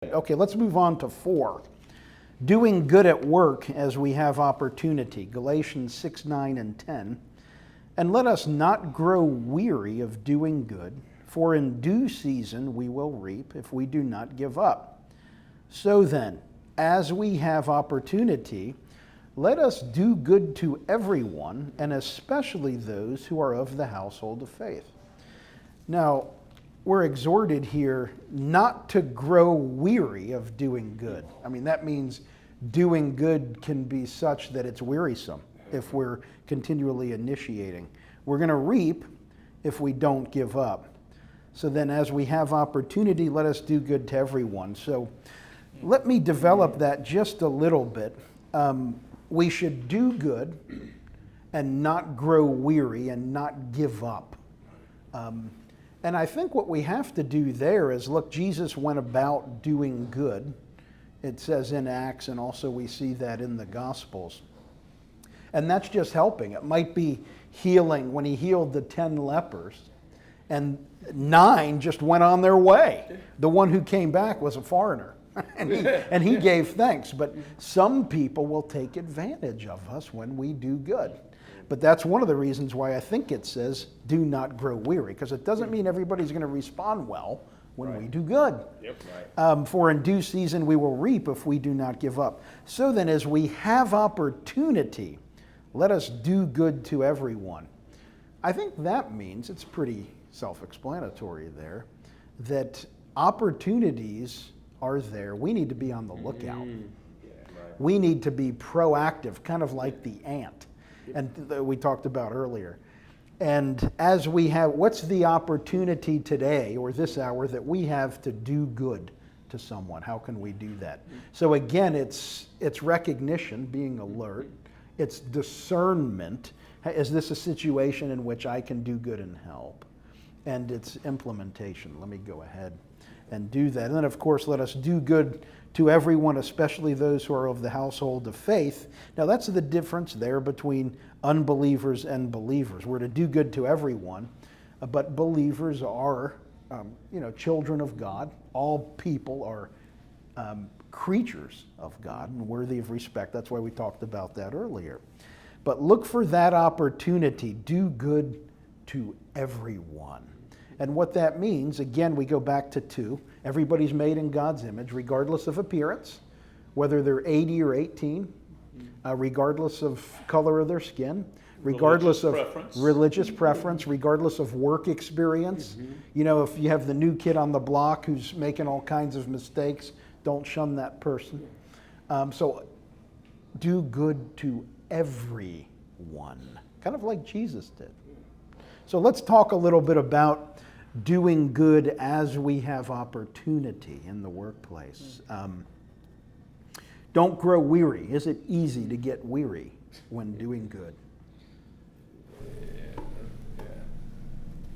Okay, let's move on to 4. Doing good at work as we have opportunity. Galatians 6, 9, and 10. And let us not grow weary of doing good, for in due season we will reap if we do not give up. So then, as we have opportunity, let us do good to everyone, and especially those who are of the household of faith. Now, we're exhorted here not to grow weary of doing good. I mean, that means doing good can be such that it's wearisome if we're continually initiating. We're going to reap if we don't give up. So then as we have opportunity, let us do good to everyone. So let me develop that just a little bit. We should do good and not grow weary and not give up. And I think what we have to do there is, look, Jesus went about doing good. It says in Acts, and also we see that in the Gospels. And that's just helping. It might be healing when he healed the 10 lepers, and 9 just went on their way. The one who came back was a foreigner, and he gave thanks. But some people will take advantage of us when we do good. But that's one of the reasons why I think it says, do not grow weary, because it doesn't mean everybody's going to respond well when we do good. For in due season we will reap if we do not give up. So then, as we have opportunity, let us do good to everyone. I think that means, it's pretty self-explanatory there, that opportunities are there. We need to be on the lookout. We need to be proactive, kind of like the ant. And we talked about earlier. And as we have, what's the opportunity today or this hour that we have to do good to someone? How can we do that? So again, it's recognition, being alert. It's discernment. Is this a situation in which I can do good and help? And it's implementation. Let me go ahead and do that. And then, of course, let us do good to everyone, especially those who are of the household of faith. Now, that's the difference there between unbelievers and believers. We're to do good to everyone, but believers are, children of God. All people are creatures of God and worthy of respect. That's why we talked about that earlier. But look for that opportunity. Do good to everyone. And what that means, again, we go back to 2. Everybody's made in God's image, regardless of appearance, whether they're 80 or 18, regardless of color of their skin, regardless of religious preference, regardless of work experience. You know, if you have the new kid on the block who's making all kinds of mistakes, don't shun that person. So do good to everyone, kind of like Jesus did. So let's talk a little bit about doing good as we have opportunity in the workplace. Don't grow weary. Is it easy to get weary when doing good?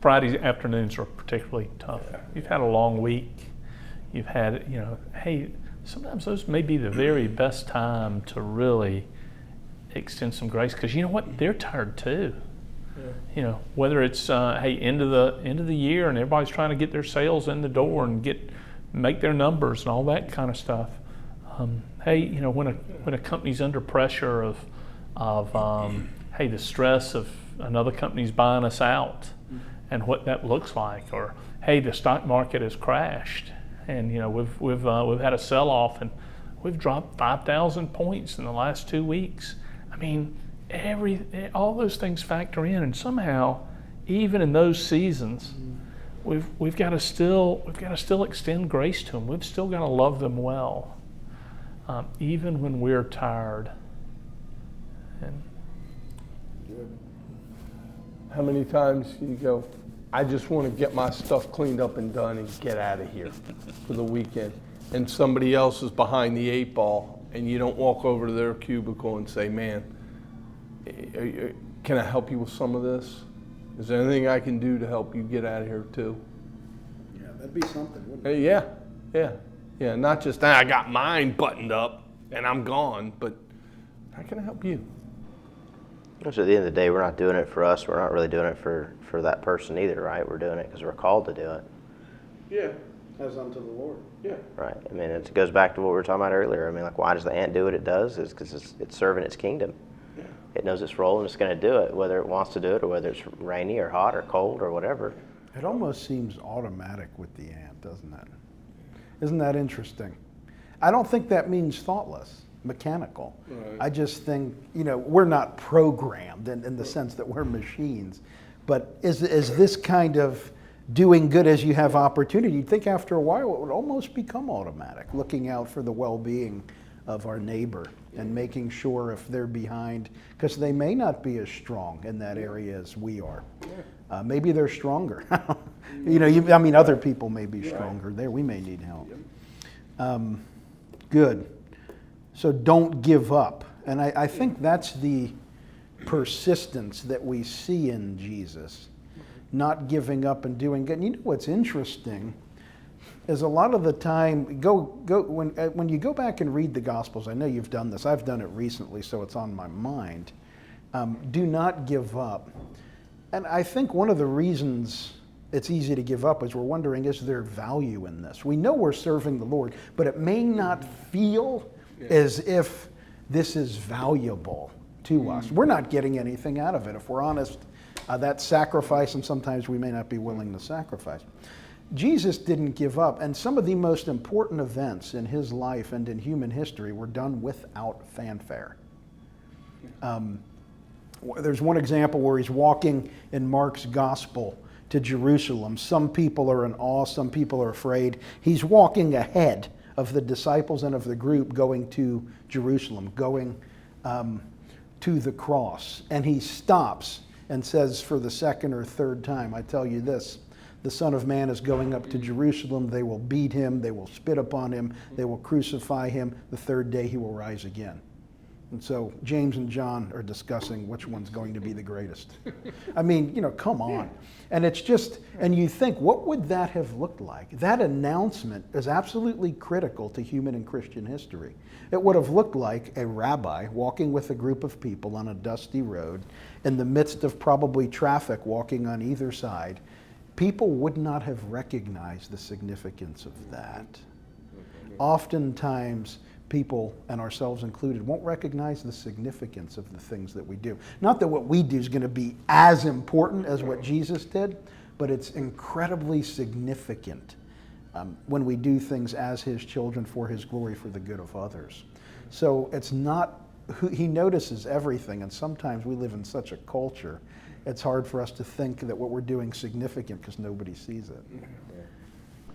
Friday afternoons are particularly tough. You've had a long week. You've had, hey, sometimes those may be the very best time to really extend some grace, because you know what? They're tired too. Whether it's end of the year and everybody's trying to get their sales in the door and make their numbers and all that kind of stuff. When a company's under pressure of the stress of another company's buying us out and what that looks like, or the stock market has crashed and we've had a sell-off and we've dropped 5,000 points in the last 2 weeks. I mean, all those things factor in, and somehow, even in those seasons, we've got to still extend grace to them. We've still got to love them well, even when we're tired. And how many times you go, I just want to get my stuff cleaned up and done and get out of here for the weekend, and somebody else is behind the 8 ball, and you don't walk over to their cubicle and say, man, can I help you with some of this? Is there anything I can do to help you get out of here too? Yeah, that'd be something, wouldn't it? Yeah. Not just, I got mine buttoned up and I'm gone, but how can I help you? So at the end of the day, we're not doing it for us. We're not really doing it for that person either, right? We're doing it because we're called to do it. Yeah. As unto the Lord. Yeah. right? I mean, it goes back to what we were talking about earlier. I mean, like, why does the ant do what it does? Is because it's serving its kingdom. It knows its role and it's going to do it, whether it wants to do it or whether it's rainy or hot or cold or whatever. It almost seems automatic with the ant, doesn't it? Isn't that interesting? I don't think that means thoughtless, mechanical. Right. I just think, we're not programmed in the sense that we're machines. But is this kind of doing good as you have opportunity? You'd think after a while it would almost become automatic, looking out for the well-being of our neighbor and making sure if they're behind, because they may not be as strong in that area as we are. Maybe they're stronger. Other people may be stronger there. We may need help. Good. So don't give up. And I think that's the persistence that we see in Jesus, not giving up and doing good. And you know what's interesting is a lot of the time, when you go back and read the Gospels, I know you've done this, I've done it recently, so it's on my mind. Do not give up. And I think one of the reasons it's easy to give up is we're wondering, is there value in this? We know we're serving the Lord, but it may not feel as if this is valuable to us. We're not getting anything out of it. If we're honest, that sacrifice, and sometimes we may not be willing to sacrifice. Jesus didn't give up, and some of the most important events in his life and in human history were done without fanfare. There's one example where he's walking in Mark's gospel to Jerusalem. Some people are in awe, some people are afraid. He's walking ahead of the disciples and of the group going to Jerusalem, going to the cross. And he stops and says for the second or third time, I tell you this, the Son of Man is going up to Jerusalem. They will beat him. They will spit upon him. They will crucify him. The third day he will rise again. And so James and John are discussing which one's going to be the greatest. I mean, come on. And it's just, and you think, what would that have looked like? That announcement is absolutely critical to human and Christian history. It would have looked like a rabbi walking with a group of people on a dusty road in the midst of probably traffic walking on either side. People would not have recognized the significance of that. Oftentimes, people, and ourselves included, won't recognize the significance of the things that we do. Not that what we do is going to be as important as what Jesus did, but it's incredibly significant when we do things as his children for his glory, for the good of others. So it's not, he notices everything, and sometimes we live in such a culture, it's hard for us to think that what we're doing is significant because nobody sees it.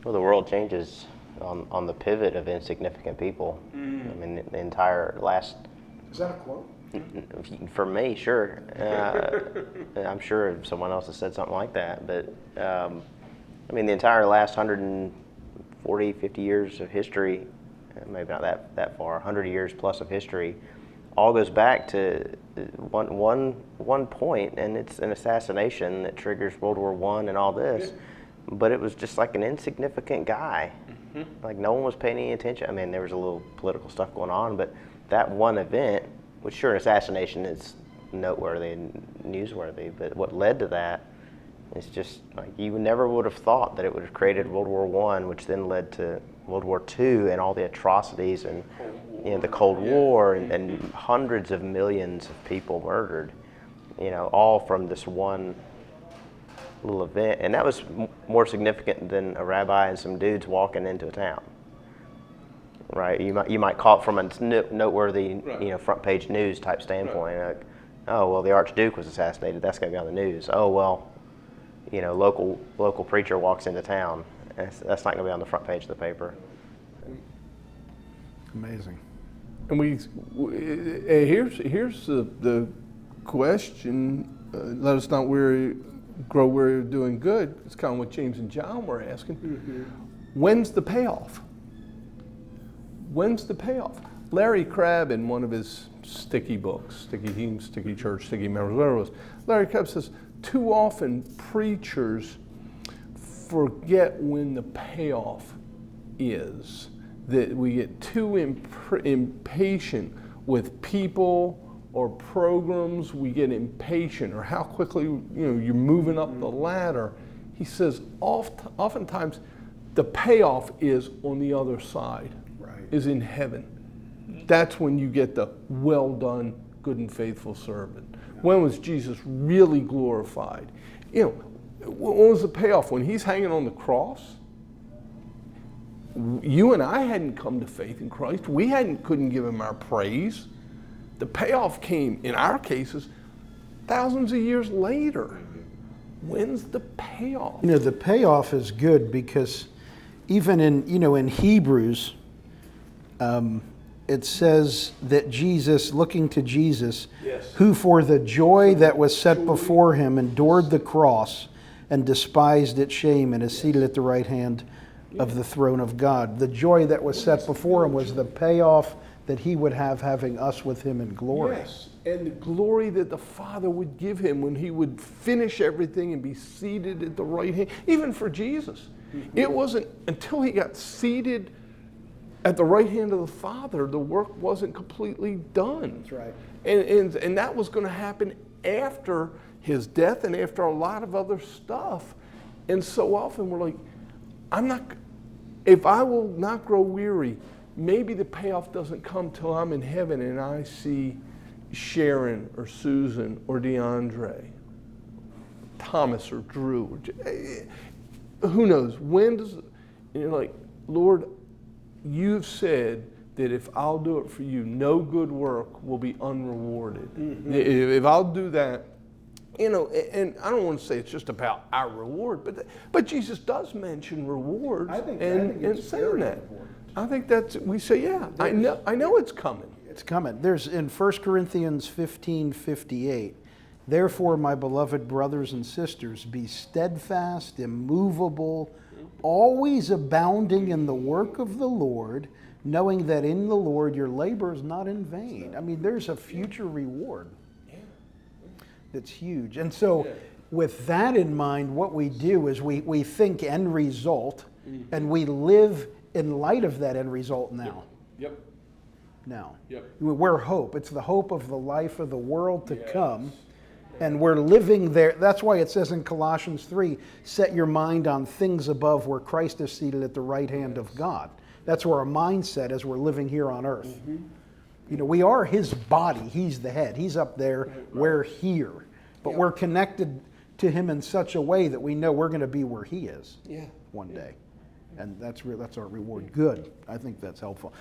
Well, the world changes on the pivot of insignificant people. I mean, the entire last... Is that a quote? For me, sure. I'm sure someone else has said something like that. But, I mean, the entire last 140, 50 years of history, maybe not that far, 100 years plus of history, all goes back to one point, and it's an assassination that triggers World War I and all this. But it was just like an insignificant guy. Like no one was paying any attention. I mean, there was a little political stuff going on, but that one event, which sure, an assassination is noteworthy and newsworthy, but what led to that is just like you never would have thought that it would have created World War I, which then led to World War II and all the atrocities and the Cold War and hundreds of millions of people murdered, all from this one little event. And that was more significant than a rabbi and some dudes walking into a town, right? You might call it from a noteworthy, front page news type standpoint. Like, oh, well, the Archduke was assassinated. That's going to be on the news. Oh, well, local preacher walks into town. That's not going to be on the front page of the paper. Amazing. And here's the question. Let us not grow weary of doing good. It's kind of what James and John were asking. When's the payoff? When's the payoff? Larry Crabb, in one of his sticky books, Sticky Team, Sticky Church, Sticky Members, whatever it was, Larry Crabb says, too often preachers forget when the payoff is. That we get too impatient with people or programs. We get impatient, or how quickly you're moving up the ladder. He says oftentimes The payoff is on the other side, Right. is in heaven. That's when you get the well done, good and faithful servant. When was Jesus really glorified? You know, when was the payoff? When he's hanging on the cross? You and I hadn't come to faith in Christ. We couldn't give him our praise. The payoff came, in our cases, thousands of years later. When's the payoff? You know, the payoff is good because even in Hebrews, it says that Jesus, looking to Jesus, Yes. who for the joy that was set before him endured the cross and despised its shame and is seated at the right hand of the throne of God. The joy that was set before him was the payoff that he would have having us with him in glory. Yes, and the glory that the Father would give him when he would finish everything and be seated at the right hand, even for Jesus. It wasn't until he got seated at the right hand of the Father, the work wasn't completely done. That's right. And that was going to happen after his death and after a lot of other stuff. And so often we're like, if I will not grow weary, maybe the payoff doesn't come till I'm in heaven and I see Sharon or Susan or DeAndre, Thomas or Drew. Who knows? When does, and you're like, Lord, you've said that if I'll do it for you, no good work will be unrewarded. Mm-hmm. If I'll do that, and I don't want to say it's just about our reward, but Jesus does mention rewards. I think and it's saying very that. important. I think we say, yeah, I know it's coming. It's coming. There's in 1 Corinthians 15:58, therefore, my beloved brothers and sisters, be steadfast, immovable, always abounding in the work of the Lord, knowing that in the Lord your labor is not in vain. I mean, there's a future reward that's huge. And so with that in mind, what we do is we think end result, and we live in light of that end result now. Yep. Now. Yep. We're hope. It's the hope of the life of the world to come. And we're living there. That's why it says in Colossians 3, set your mind on things above where Christ is seated at the right hand of God. That's where our mindset is. We're living here on earth. Mm-hmm. You know, we are his body. He's the head. He's up there. Right. We're here. But we're connected to him in such a way that we know we're going to be where he is one day. And that's our reward. Good. I think that's helpful.